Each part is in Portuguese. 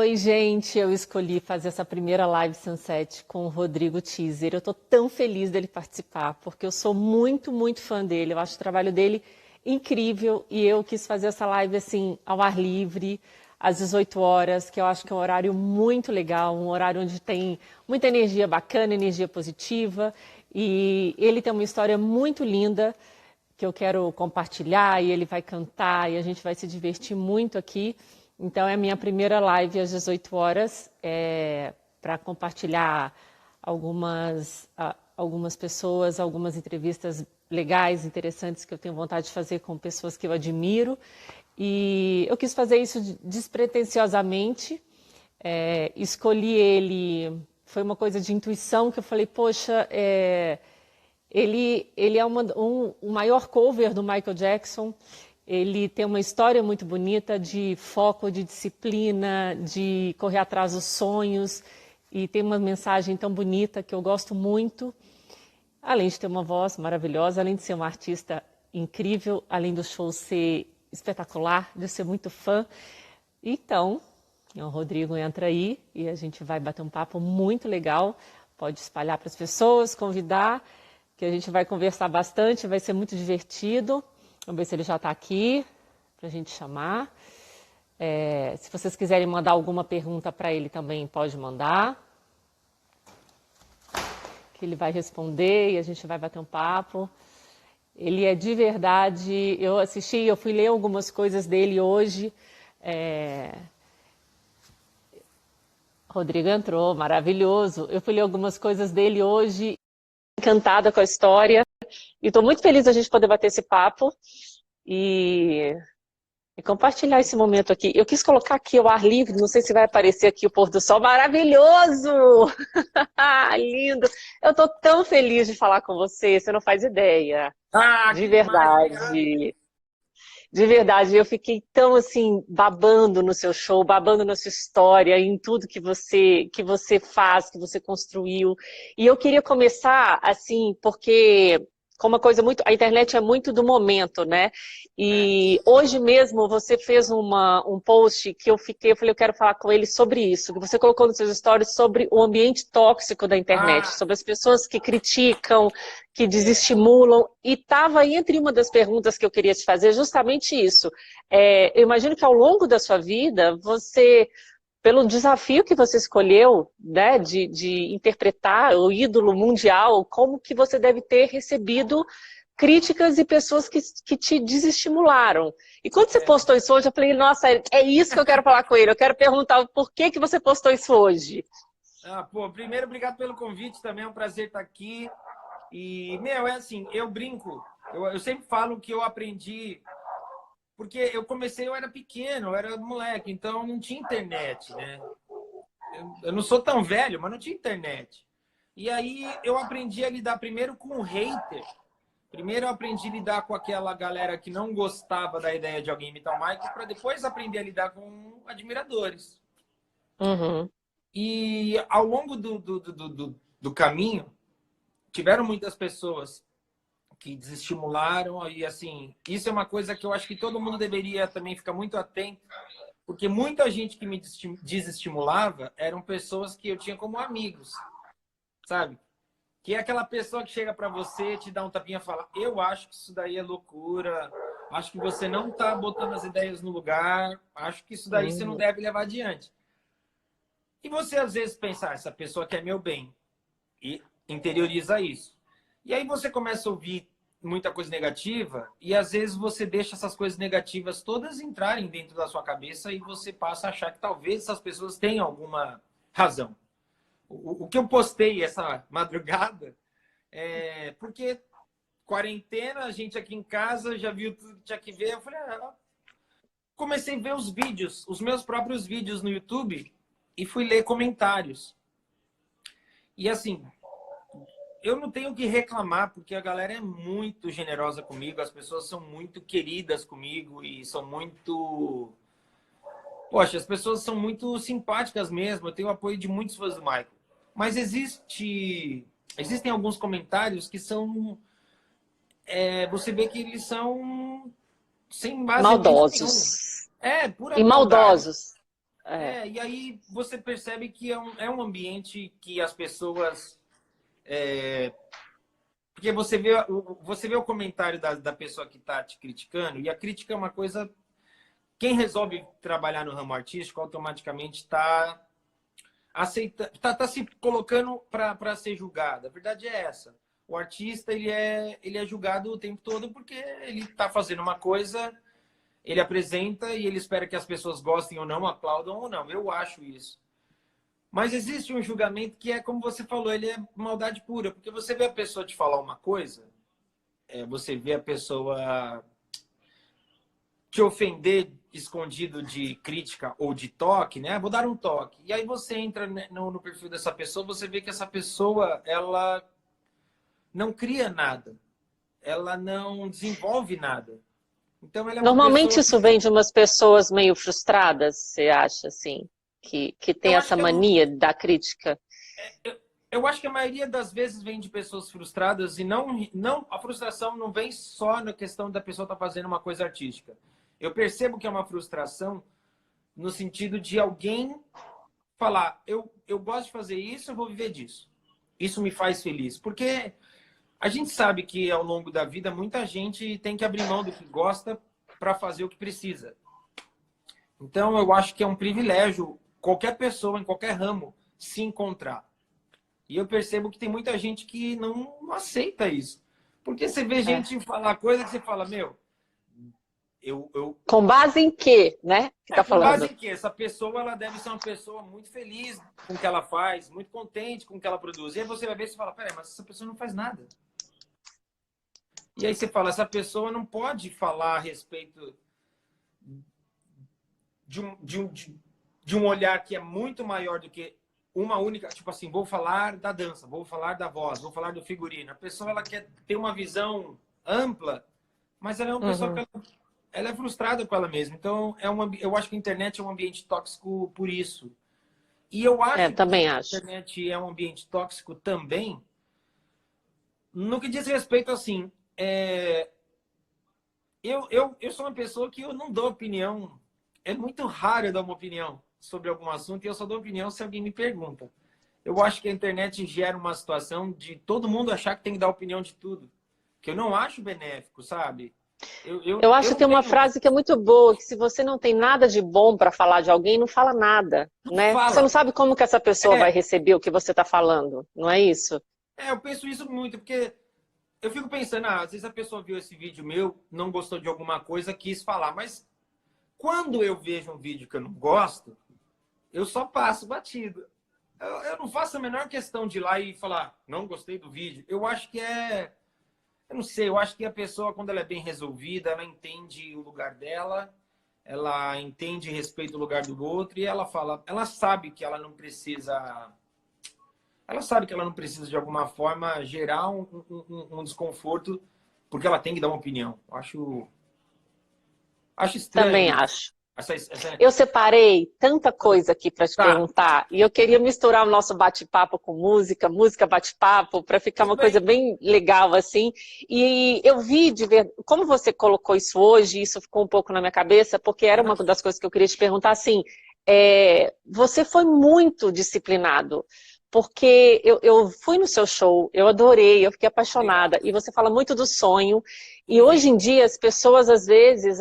Oi, gente. Eu escolhi fazer essa primeira live Sunset com o Rodrigo Teaser. Eu tô tão feliz dele participar, porque eu sou muito, muito fã dele. Eu acho o trabalho dele incrível e eu quis fazer essa live assim, ao ar livre, às 18 horas, que eu acho que é um horário muito legal, um horário onde tem muita energia bacana, energia positiva. E ele tem uma história muito linda que eu quero compartilhar e ele vai cantar e a gente vai se divertir muito aqui. Então é a minha primeira live às 18 horas para compartilhar algumas pessoas, algumas entrevistas legais, interessantes que eu tenho vontade de fazer com pessoas que eu admiro. E eu quis fazer isso despretensiosamente. Escolhi ele, foi uma coisa de intuição que eu falei, poxa, ele é o maior cover do Michael Jackson. Ele tem uma história muito bonita de foco, de disciplina, de correr atrás dos sonhos. E tem uma mensagem tão bonita que eu gosto muito. Além de ter uma voz maravilhosa, além de ser uma artista incrível, além do show ser espetacular, de eu ser muito fã. Então, o Rodrigo entra aí e a gente vai bater um papo muito legal. Pode espalhar para as pessoas, convidar, que a gente vai conversar bastante, vai ser muito divertido. Vamos ver se ele já está aqui, para a gente chamar. Se vocês quiserem mandar alguma pergunta para ele também, pode mandar. Que ele vai responder e a gente vai bater um papo. Ele é de verdade, eu fui ler algumas coisas dele hoje. Rodrigo entrou, maravilhoso. Eu fui ler algumas coisas dele hoje, encantada com a história. E estou muito feliz a gente poder bater esse papo e compartilhar esse momento aqui. Eu quis colocar aqui ao ar livre, não sei se vai aparecer aqui o pôr do sol, maravilhoso! Lindo! Eu estou tão feliz de falar com você não faz ideia. Ah, De que demais, obrigado. verdade. De verdade, eu fiquei tão assim, babando no seu show, babando na sua história, em tudo que você faz, que você construiu. E eu queria começar assim, porque como uma coisa muito, a internet é muito do momento, né? É. E hoje mesmo você fez um post que eu falei, eu quero falar com ele sobre isso, que você colocou nos seus stories sobre o ambiente tóxico da internet, Ah, sobre as pessoas que criticam, que é. desestimulam, e estava entre uma das perguntas que eu queria te fazer justamente isso. Eu imagino que ao longo da sua vida, você, pelo desafio que você escolheu, né, de interpretar o ídolo mundial, como que você deve ter recebido críticas e pessoas que te desestimularam. E quando você É. postou isso hoje, eu falei, nossa, é isso que eu quero falar com ele, eu quero perguntar o porquê que você postou isso hoje. Ah, pô, primeiro, obrigado pelo convite, também é um prazer estar aqui. E, meu, é assim, eu brinco, eu sempre falo que eu aprendi, porque eu era pequeno, eu era moleque, então não tinha internet, né? Eu não sou tão velho, mas não tinha internet. E aí eu aprendi a lidar primeiro com o hater. Primeiro eu aprendi a lidar com aquela galera que não gostava da ideia de alguém imitar o Michael, para depois aprender a lidar com admiradores. Uhum. E ao longo do caminho, tiveram muitas pessoas que desestimularam. E assim, isso é uma coisa que eu acho que todo mundo deveria também ficar muito atento, porque muita gente que me desestimulava eram pessoas que eu tinha como amigos, sabe? Que é aquela pessoa que chega para você, te dá um tapinha e fala: eu acho que isso daí é loucura, acho que você não tá botando as ideias no lugar, acho que isso daí você não Uhum. deve levar adiante. E você às vezes pensa: essa pessoa quer meu bem, e interioriza isso. E aí você começa a ouvir muita coisa negativa e às vezes você deixa essas coisas negativas todas entrarem dentro da sua cabeça e você passa a achar que talvez essas pessoas tenham alguma razão. O que eu postei essa madrugada é porque quarentena, a gente aqui em casa já viu tudo que tinha que ver. Eu falei, comecei a ver os vídeos, os meus próprios vídeos no YouTube e fui ler comentários. E assim, eu não tenho o que reclamar, porque a galera é muito generosa comigo, as pessoas são muito queridas comigo e são muito... Poxa, as pessoas são muito simpáticas mesmo, eu tenho o apoio de muitos fãs do Michael. Mas existem alguns comentários que são... você vê que eles são sem embasamento nenhum. Maldosos É, pura e maldade. maldosos. E aí você percebe que é um ambiente que as pessoas... porque você vê o comentário da pessoa que está te criticando, e a crítica é uma coisa... Quem resolve trabalhar no ramo artístico automaticamente está tá se colocando para ser julgado. A verdade é essa. O artista ele é julgado o tempo todo porque ele está fazendo uma coisa, ele apresenta e ele espera que as pessoas gostem ou não, aplaudam ou não. Eu acho isso. Mas existe um julgamento que é, como você falou, ele é maldade pura. Porque você vê a pessoa te falar uma coisa, você vê a pessoa te ofender escondido de crítica ou de toque, né? Vou dar um toque. E aí você entra no perfil dessa pessoa, você vê que essa pessoa, ela não cria nada. Ela não desenvolve nada. Então ela é uma Normalmente pessoa isso que... vem de umas pessoas meio frustradas, você acha, assim, que tem Eu acho essa que mania da crítica? eu acho que a maioria das vezes vem de pessoas frustradas e não a frustração não vem só na questão da pessoa estar fazendo uma coisa artística. Eu percebo que é uma frustração no sentido de alguém falar, eu gosto de fazer isso, eu vou viver disso. Isso me faz feliz. Porque a gente sabe que ao longo da vida muita gente tem que abrir mão do que gosta para fazer o que precisa. Então eu acho que é um privilégio qualquer pessoa em qualquer ramo se encontrar. E eu percebo que tem muita gente que não aceita isso. Porque você vê gente falar coisa que você fala, meu, Com base em quê, né? Que tá com base falando? em que essa pessoa ela deve ser uma pessoa muito feliz com o que ela faz, muito contente com o que ela produz. E aí você vai ver e fala, peraí, mas essa pessoa não faz nada. E aí você fala, essa pessoa não pode falar a respeito de um olhar que é muito maior do que uma única, tipo assim, vou falar da dança, vou falar da voz, vou falar do figurino. A pessoa ela quer ter uma visão ampla, mas ela é uma pessoa que ela é frustrada com ela mesma. Então, eu acho que a internet é um ambiente tóxico por isso. E eu acho que Também a acho. internet é um ambiente tóxico também no que diz respeito, assim, eu sou uma pessoa que eu não dou opinião. É muito raro eu dar uma opinião sobre algum assunto e eu só dou opinião se alguém me pergunta. Eu acho que a internet gera uma situação de todo mundo achar que tem que dar opinião de tudo. Que eu não acho benéfico, sabe? Eu acho Eu que não tem uma tenho... frase que é muito boa, que se você não tem nada de bom para falar de alguém, não fala nada, Não né? Você não fala. sabe como que essa pessoa vai É, receber o que você está falando, não é isso? eu penso isso muito, porque eu fico pensando, às vezes a pessoa viu esse vídeo meu, não gostou de alguma coisa, quis falar, mas quando eu vejo um vídeo que eu não gosto, eu só passo batido. Eu não faço a menor questão de ir lá e falar, não gostei do vídeo. Eu acho que eu não sei, eu acho que a pessoa, quando ela é bem resolvida, ela entende o lugar dela, ela entende e respeita o lugar do outro e ela fala, ela sabe que ela não precisa... Ela sabe que ela não precisa, de alguma forma, gerar um desconforto porque ela tem que dar uma opinião. Acho estranho Também isso. acho. Essa... Eu separei tanta coisa aqui para te Tá, perguntar e eu queria misturar o nosso bate-papo com música, música bate-papo, para ficar tudo uma coisa bem. bem legal assim. E eu vi de ver como você colocou isso hoje, isso ficou um pouco na minha cabeça, porque era uma das coisas que eu queria te perguntar assim. Você foi muito disciplinado. Porque eu fui no seu show, eu adorei, eu fiquei apaixonada. Obrigado. E você fala muito do sonho. E hoje Uhum. em dia as pessoas às vezes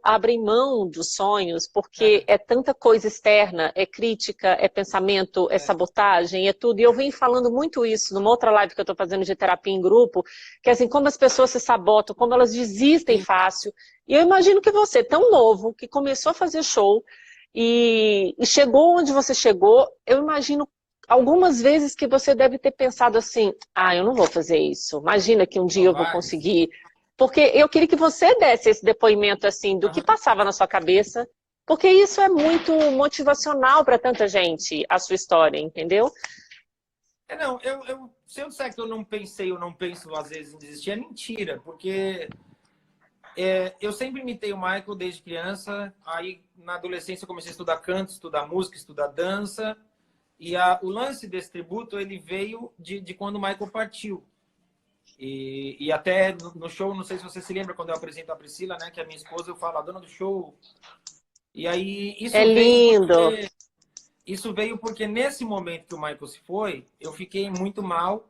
abrem mão dos sonhos porque É, é tanta coisa externa, é crítica, é pensamento, é é. sabotagem, é tudo. E eu venho falando muito isso numa outra live que eu estou fazendo de terapia em grupo, que é assim, como as pessoas se sabotam, como elas desistem Sim. fácil. E eu imagino que você, tão novo, que começou a fazer show e chegou onde você chegou, eu imagino algumas vezes que você deve ter pensado assim, eu não vou fazer isso. Imagina que um dia Ó, eu vou vários. conseguir. Porque eu queria que você desse esse depoimento assim do que Aham. passava na sua cabeça, porque isso é muito motivacional para tanta gente, a sua história, entendeu? Não, se eu disser que eu não pensei, eu não penso às vezes em desistir, é mentira, porque eu sempre imitei o Michael desde criança, aí na adolescência eu comecei a estudar canto, estudar música, estudar dança, e o lance desse tributo, ele veio de quando o Michael partiu. E até no show, não sei se você se lembra, quando eu apresento a Priscila, né, que é a minha esposa, eu falo, a dona do show. E aí É lindo. isso veio porque nesse momento que o Michael se foi, eu fiquei muito mal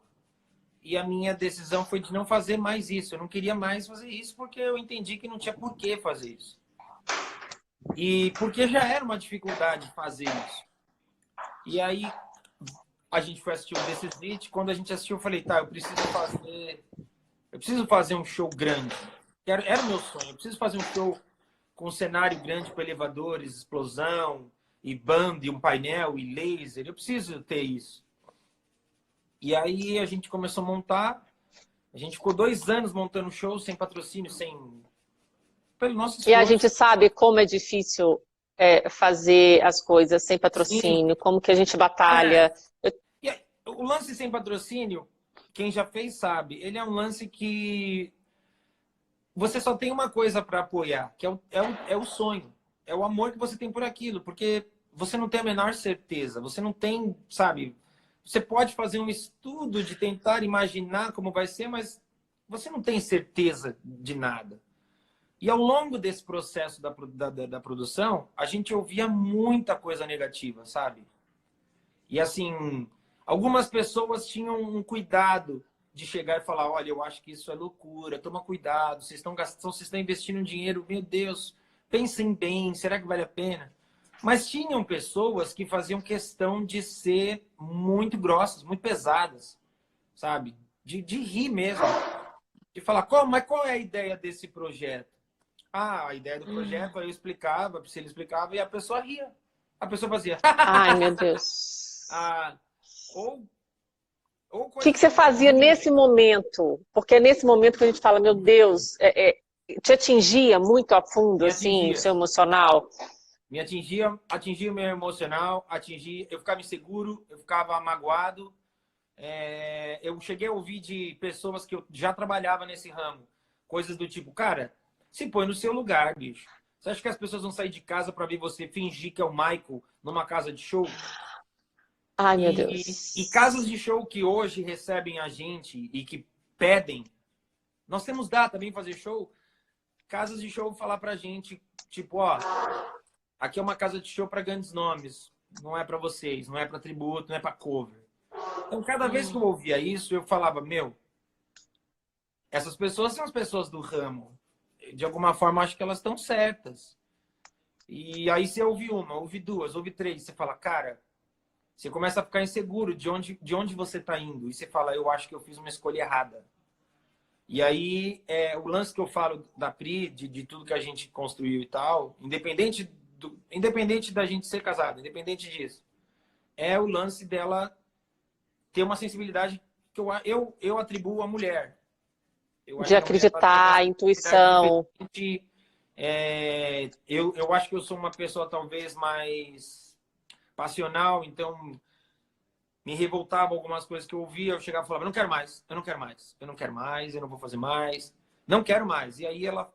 e a minha decisão foi de não fazer mais isso. Eu não queria mais fazer isso porque eu entendi que não tinha por que fazer isso. E porque já era uma dificuldade fazer isso. E aí a gente foi assistir o This Is It. Quando a gente assistiu, eu falei, tá, eu preciso fazer um show grande. Era o meu sonho. Eu preciso fazer um show com um cenário grande com elevadores, explosão, e banda, e um painel, e laser. Eu preciso ter isso. E aí a gente começou a montar. A gente ficou 2 anos montando show sem patrocínio, pelo nosso E a gente esforço. sabe como é difícil fazer as coisas sem Sim. patrocínio, como que a gente É. batalha. E aí, o lance sem patrocínio, quem já fez sabe, ele é um lance que você só tem uma coisa para apoiar, que é o sonho. É o amor que você tem por aquilo, porque você não tem a menor certeza, você não tem, sabe? Você pode fazer um estudo de tentar imaginar como vai ser, mas você não tem certeza de nada. E ao longo desse processo da produção, a gente ouvia muita coisa negativa, sabe? E assim, algumas pessoas tinham um cuidado de chegar e falar, olha, eu acho que isso é loucura, toma cuidado, vocês estão gastando, vocês estão investindo dinheiro, meu Deus, pensem bem, será que vale a pena? Mas tinham pessoas que faziam questão de ser muito grossas, muito pesadas, sabe? De rir mesmo. De falar, mas qual é a ideia desse projeto? Ah, a ideia do projeto, aí eu explicava, se ele explicava, e a pessoa ria. A pessoa fazia. Ai, meu Deus. Ah, ou, ou O que coisas que você mais fazia nesse momento? Porque é nesse momento que a gente fala, meu Deus, te atingia muito a fundo, me assim, o atingia. seu emocional? Atingia o meu emocional, eu ficava inseguro, eu ficava magoado. Eu cheguei a ouvir de pessoas que eu já trabalhava nesse ramo, coisas do tipo, cara, se põe no seu lugar, bicho. Você acha que as pessoas vão sair de casa para ver você fingir que é o Michael numa casa de show? Ai, meu E casas Deus. de show que hoje recebem a gente e que pedem, nós temos data também fazer show. Casas de show falar pra gente, tipo, ó, aqui é uma casa de show para grandes nomes, não é para vocês, não é para tributo, não é para cover. Então, cada vez que eu ouvia isso, eu falava, meu, essas pessoas são as pessoas do ramo. De alguma forma, acho que elas estão certas. E aí você ouve uma, ouve duas, ouve três, você fala, cara, você começa a ficar inseguro de onde você está indo. E você fala, eu acho que eu fiz uma escolha errada. E aí, o lance que eu falo da Pri, de tudo que a gente construiu e tal, independente da gente ser casado, independente disso, é o lance dela ter uma sensibilidade que eu atribuo à mulher. Eu acho De que a mulher ela tem uma acreditar, sensibilidade intuição. diferente. Eu acho que eu sou uma pessoa talvez mais passional, então me revoltava algumas coisas que eu ouvia, eu chegava e falava, não quero mais, eu não quero mais, eu não quero mais, eu não vou fazer mais, não quero mais. E aí ela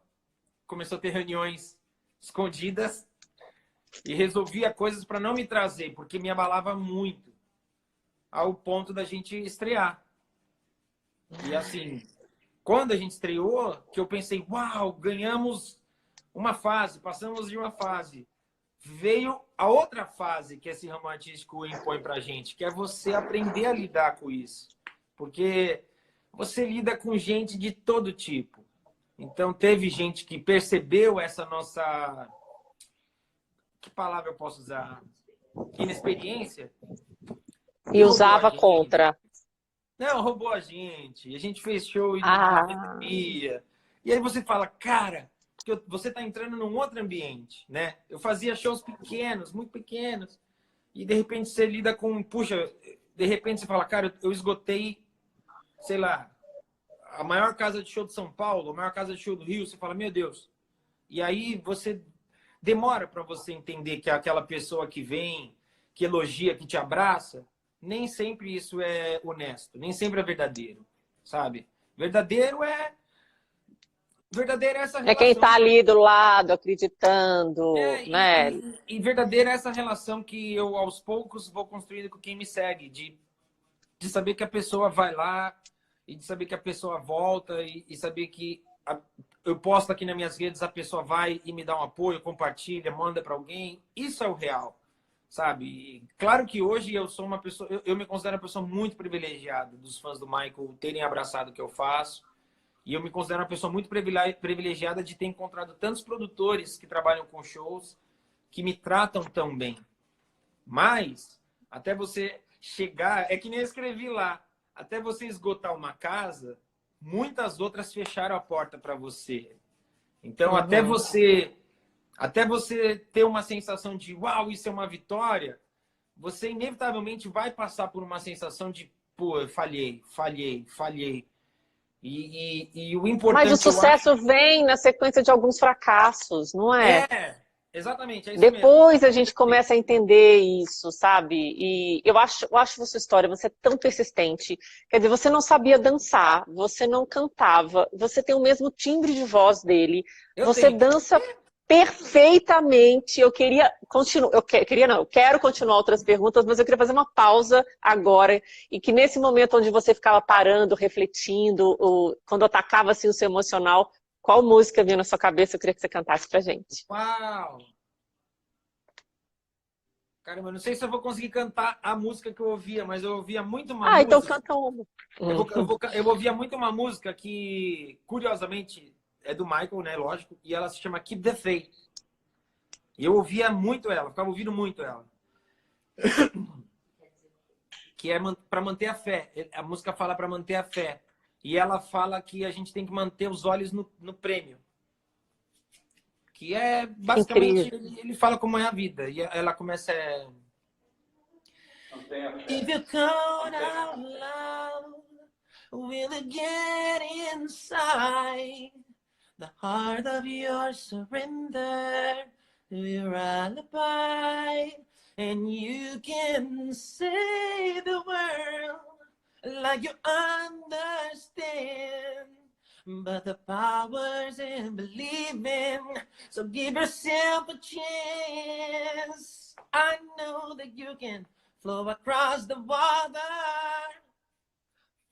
começou a ter reuniões escondidas e resolvia coisas para não me trazer, porque me abalava muito, ao ponto da gente estrear. E assim, quando a gente estreou, que eu pensei, uau, ganhamos uma fase, passamos de uma fase. Veio a outra fase que esse ramo artístico impõe pra gente, que é você aprender a lidar com isso. Porque você lida com gente de todo tipo. Então, teve gente que percebeu essa nossa... Que palavra eu posso usar? Inexperiência. E E roubou a usava gente. contra. Não, roubou a gente. A gente fez show e não Ah, recebia. E aí você fala, cara, porque você está entrando num outro ambiente, né? Eu fazia shows pequenos, muito pequenos. E de repente você lida com, puxa, de repente você fala, cara, eu esgotei, sei lá, a maior casa de show de São Paulo, a maior casa de show do Rio. Você fala, meu Deus. E aí você demora para você entender que aquela pessoa que vem, que elogia, que te abraça, nem sempre isso é honesto, nem sempre é verdadeiro, sabe? Verdadeiro é essa é quem relação. está ali do lado, acreditando, É, né? e verdadeira é essa relação que eu, aos poucos, vou construindo com quem me segue, de saber que a pessoa vai lá, e de saber que a pessoa volta, e saber que eu posto aqui nas minhas redes, a pessoa vai e me dá um apoio, compartilha, manda para alguém. Isso é o real, sabe? E claro que hoje eu sou uma pessoa, eu me considero uma pessoa muito privilegiada dos fãs do Michael terem abraçado o que eu faço. E eu me considero uma pessoa muito privilegiada de ter encontrado tantos produtores que trabalham com shows que me tratam tão bem. Mas, até você chegar, é que nem eu escrevi lá, até você esgotar uma casa, muitas outras fecharam a porta para você. Então, até você ter uma sensação de, uau, isso é uma vitória, você inevitavelmente vai passar por uma sensação de, pô, eu falhei. E o Mas o importante, eu sucesso acho... vem na sequência de alguns fracassos, não é? Exatamente, é isso mesmo. Depois a gente começa a entender isso, sabe? E eu acho a sua história, você é tão persistente. Quer dizer, você não sabia dançar, você não cantava, você tem o mesmo timbre de voz dele, Eu você tenho. dança perfeitamente. Eu queria continuar, eu quero continuar outras perguntas, mas eu queria fazer uma pausa agora e que nesse momento onde você ficava parando, refletindo, quando atacava assim o seu emocional, qual música vinha na sua cabeça? Eu queria que você cantasse pra gente. Uau! Caramba, eu não sei se eu vou conseguir cantar a música que eu ouvia, mas eu ouvia muito uma Ah, então música. canta uma. Eu ouvia muito uma música que, curiosamente, é do Michael, né? Lógico, e ela se chama Keep the Faith. E eu ouvia muito ela, ficava ouvindo muito ela. Que é para manter a fé. A música fala para manter a fé. E ela fala que a gente tem que manter os olhos no prêmio. Que é, basicamente, Incrível. ele fala como é a vida. E ela começa... If you count out loud, will it get inside the heart of your surrender to your alibi? And you can say the world like you understand, but the power's in believing, so give yourself a chance. I know that you can flow across the water,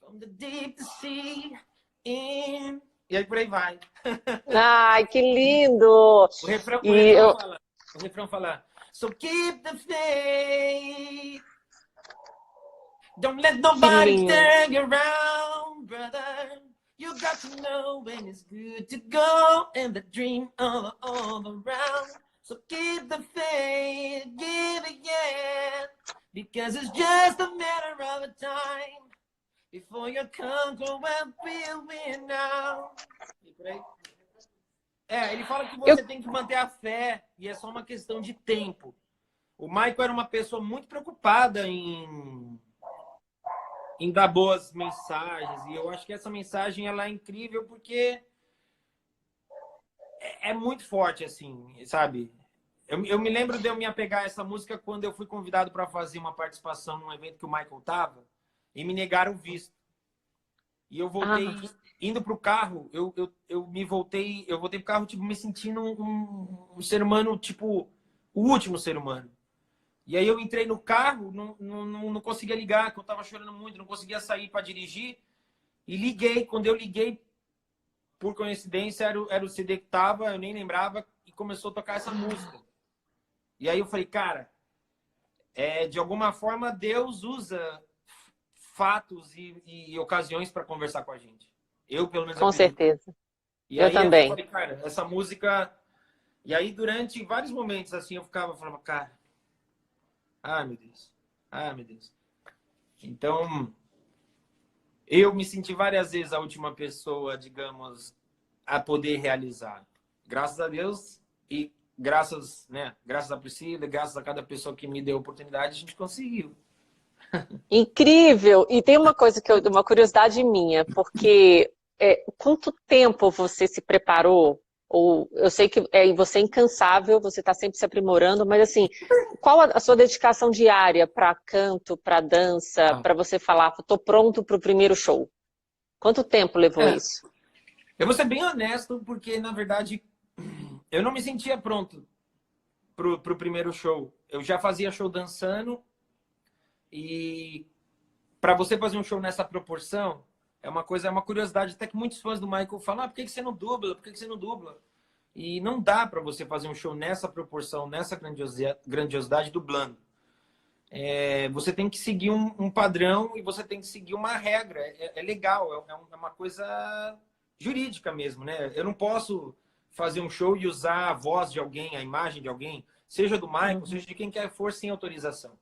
from the deep to sea, in... E aí por aí vai. Ai, que lindo! E eu... O refrão fala, so keep the faith. Don't let Que nobody lindo! turn you around, brother. You got to know when it's good to go and the dream all around. So keep the faith, give it yet, because it's just a matter of time before you conquer what we'll win now. Ele fala que você tem que manter a fé e é só uma questão de tempo. O Michael era uma pessoa muito preocupada em dar boas mensagens. E eu acho que essa mensagem ela é incrível porque é muito forte, assim, sabe? Eu me lembro de eu me apegar a essa música quando eu fui convidado para fazer uma participação num evento que o Michael tava e me negaram o visto. E eu voltei, indo pro carro, eu voltei pro carro, tipo, me sentindo um ser humano, tipo, o último ser humano. E aí eu entrei no carro, não conseguia ligar, porque eu tava chorando muito, não conseguia sair para dirigir. E liguei, quando eu liguei, por coincidência, era o CD que tava, eu nem lembrava, e começou a tocar essa música. E aí eu falei, cara, de alguma forma Deus usa fatos e ocasiões para conversar com a gente. Eu, pelo menos, Com acredito. certeza. E Eu aí também. eu falei, cara, essa música... E aí, durante vários momentos, assim, eu falava, cara... Ah, meu Deus. Ah, meu Deus. Então, eu me senti várias vezes a última pessoa, digamos, a poder realizar. Graças a Deus e graças a Priscila, graças a cada pessoa que me deu a oportunidade, a gente conseguiu. Incrível! E tem uma coisa uma curiosidade minha, porque quanto tempo você se preparou? Ou eu sei que você é incansável, você está sempre se aprimorando, mas assim, qual a sua dedicação diária para canto, para dança, para você falar, estou pronto para o primeiro show? Quanto tempo levou isso? Eu vou ser bem honesto, porque na verdade eu não me sentia pronto pro primeiro show. Eu já fazia show dançando e para você fazer um show nessa proporção, É uma coisa, é uma curiosidade, até que muitos fãs do Michael falam, por que que você não dubla? Por que que você não dubla? E não dá para você fazer um show nessa proporção, nessa grandiosidade dublando. Você tem que seguir um padrão e você tem que seguir uma regra. É legal, é uma coisa jurídica mesmo, né? Eu não posso fazer um show e usar a voz de alguém, a imagem de alguém, seja do Michael, seja de quem quer for, sem autorização.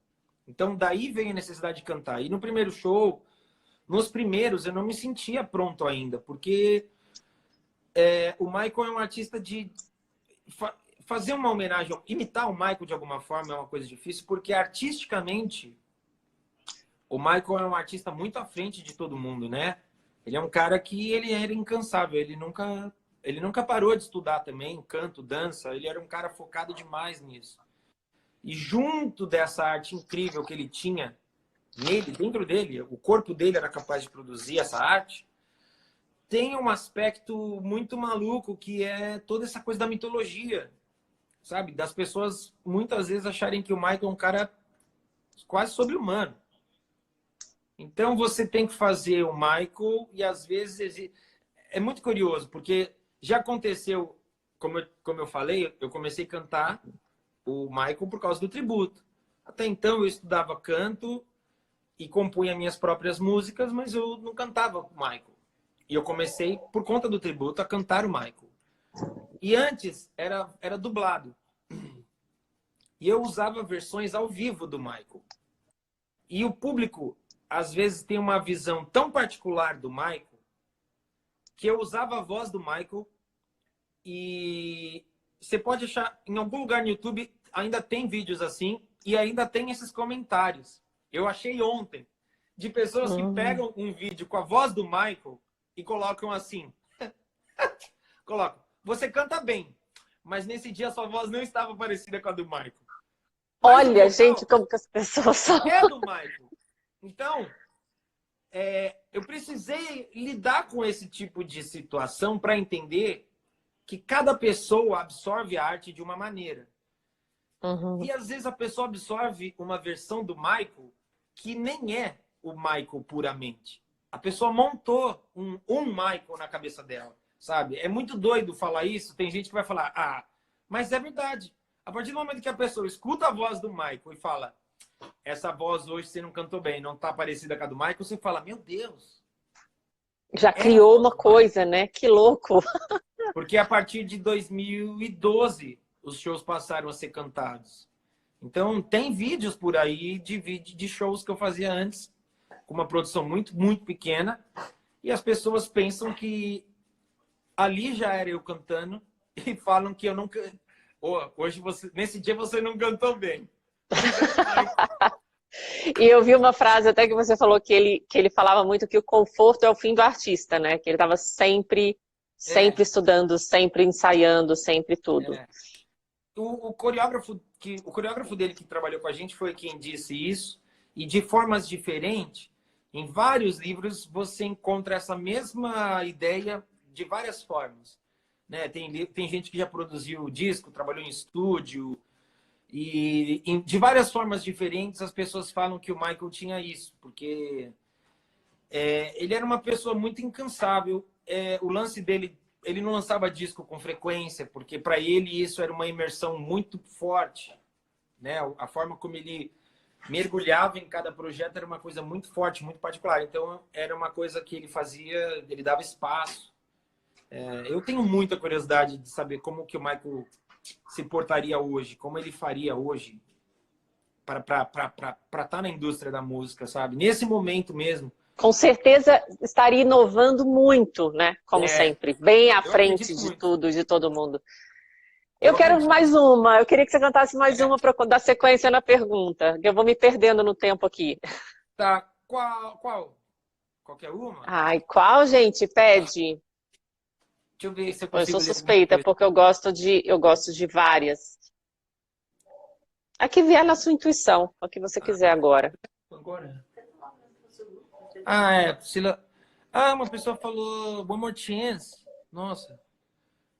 Então, daí vem a necessidade de cantar. E no primeiro show, nos primeiros, eu não me sentia pronto ainda, porque o Michael é um artista de... Fazer uma homenagem, imitar o Michael de alguma forma é uma coisa difícil, porque artisticamente o Michael é um artista muito à frente de todo mundo, né? Ele é um cara que ele era incansável, ele nunca parou de estudar também, canto, dança, ele era um cara focado demais nisso. E junto dessa arte incrível que ele tinha nele, dentro dele, o corpo dele era capaz de produzir essa arte, tem um aspecto muito maluco que é toda essa coisa da mitologia, sabe? Das pessoas muitas vezes acharem que o Michael é um cara quase sobre-humano. Então você tem que fazer o Michael e às vezes é muito curioso, porque já aconteceu, como eu falei, eu comecei a cantar o Michael por causa do tributo. Até então eu estudava canto e compunha minhas próprias músicas, mas eu não cantava o Michael. E eu comecei, por conta do tributo, a cantar o Michael. E antes era dublado. E eu usava versões ao vivo do Michael. E o público, às vezes, tem uma visão tão particular do Michael que eu usava a voz do Michael e você pode achar, em algum lugar no YouTube, ainda tem vídeos assim e ainda tem esses comentários. Eu achei ontem de pessoas que pegam um vídeo com a voz do Michael e colocam assim. Colocam, você canta bem, mas nesse dia sua voz não estava parecida com a do Michael. Mas olha, gente, como que as pessoas são. é do Michael. Então, eu precisei lidar com esse tipo de situação para entender que cada pessoa absorve a arte de uma maneira. E às vezes a pessoa absorve uma versão do Michael que nem é o Michael puramente. A pessoa montou um Michael na cabeça dela, sabe? É muito doido falar isso. Tem gente que vai falar, mas é verdade. A partir do momento que a pessoa escuta a voz do Michael e fala, essa voz hoje você não cantou bem, não tá parecida com a do Michael, você fala, meu Deus. Já criou uma coisa, né? Que louco. Porque a partir de 2012, os shows passaram a ser cantados. Então, tem vídeos por aí de shows que eu fazia antes, com uma produção muito, muito pequena, e as pessoas pensam que ali já era eu cantando e falam que eu não... hoje nesse dia você não cantou bem. E eu vi uma frase até que você falou que ele falava muito que o conforto é o fim do artista, né? Que ele estava sempre estudando, sempre ensaiando, sempre tudo. O coreógrafo dele que trabalhou com a gente foi quem disse isso, e de formas diferentes, em vários livros você encontra essa mesma ideia de várias formas, né? Tem gente que já produziu disco, trabalhou em estúdio, e de várias formas diferentes as pessoas falam que o Michael tinha isso, porque ele era uma pessoa muito incansável. O lance dele, ele não lançava disco com frequência, porque para ele isso era uma imersão muito forte, né? A forma como ele mergulhava em cada projeto era uma coisa muito forte, muito particular. Então era uma coisa que ele fazia, ele dava espaço. Eu tenho muita curiosidade de saber como que o Michael se portaria hoje, como ele faria hoje para estar na indústria da música, sabe? Nesse momento mesmo. Com certeza estaria inovando muito, né? Como sempre, bem à frente de tudo, de todo mundo. Eu quero mais uma. Eu queria que você cantasse mais uma para dar sequência na pergunta, que eu vou me perdendo no tempo aqui. Tá. Qual? Qualquer uma? Ai, qual, gente? Pede. Deixa eu ver se eu Eu consigo sou suspeita, porque eu gosto de várias. A que vier na sua intuição, o que você quiser agora. Agora? Priscila. Uma pessoa falou One More Chance. Nossa,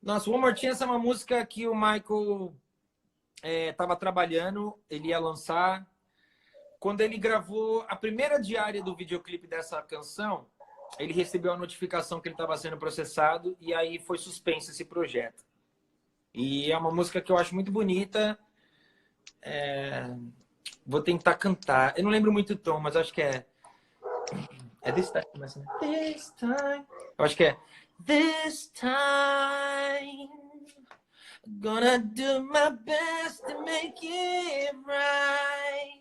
One More Chance é uma música que o Michael estava trabalhando, ele ia lançar. Quando ele gravou a primeira diária do videoclipe dessa canção, ele recebeu a notificação que ele estava sendo processado e aí foi suspenso esse projeto. E é uma música que eu acho muito bonita. Vou tentar cantar. Eu não lembro muito o tom, mas acho que é... É This Time, começa, né? This Time. Eu acho que é This Time, gonna do my best to make it right.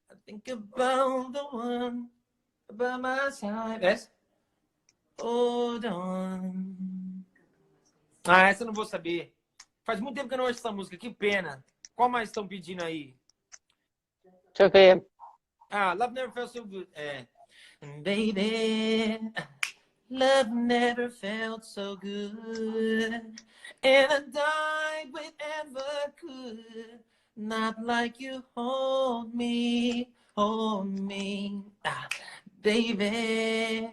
I think about the one by my side. Essa? Hold on. Ah, essa eu não vou saber. Faz muito tempo que eu não ouço essa música, que pena. Qual mais estão pedindo aí? Deixa eu ver. Ah, Love Never Felt So Good. Baby, love never felt so good, and I died whenever could. Not like you hold me, hold me. Baby,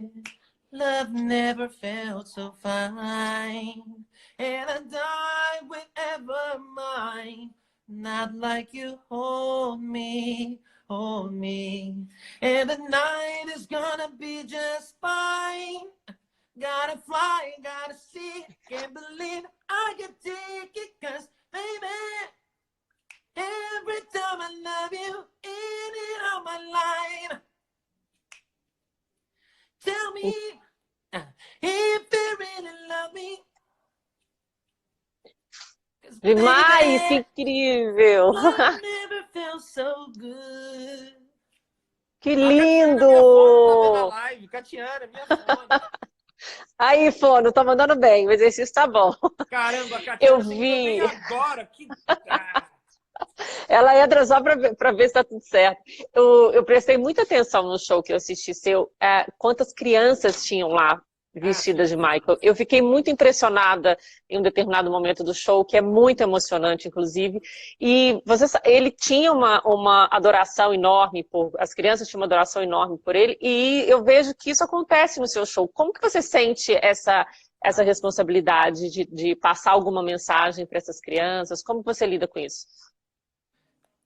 love never felt so fine, and I died whenever mine. Not like you hold me, hold me. And the night is gonna be just fine. Gotta fly, gotta see. Can't believe I can take it. Cause baby, every time I love you, in and out my life. Tell me if you really love me. Demais, que incrível! Love never felt so good. Que A lindo! Catiana, minha fone. Aí, Fono, tá mandando bem, o exercício tá bom. Caramba, Catiana, Eu vi. Agora. Que... Ela entra só para ver se tá tudo certo. Eu prestei muita atenção no show que eu assisti seu. Quantas crianças tinham lá vestidas de Michael. Eu fiquei muito impressionada em um determinado momento do show, que é muito emocionante, inclusive. E ele tinha uma adoração enorme as crianças tinham uma adoração enorme por ele, e eu vejo que isso acontece no seu show. Como que você sente essa responsabilidade de passar alguma mensagem para essas crianças? Como você lida com isso?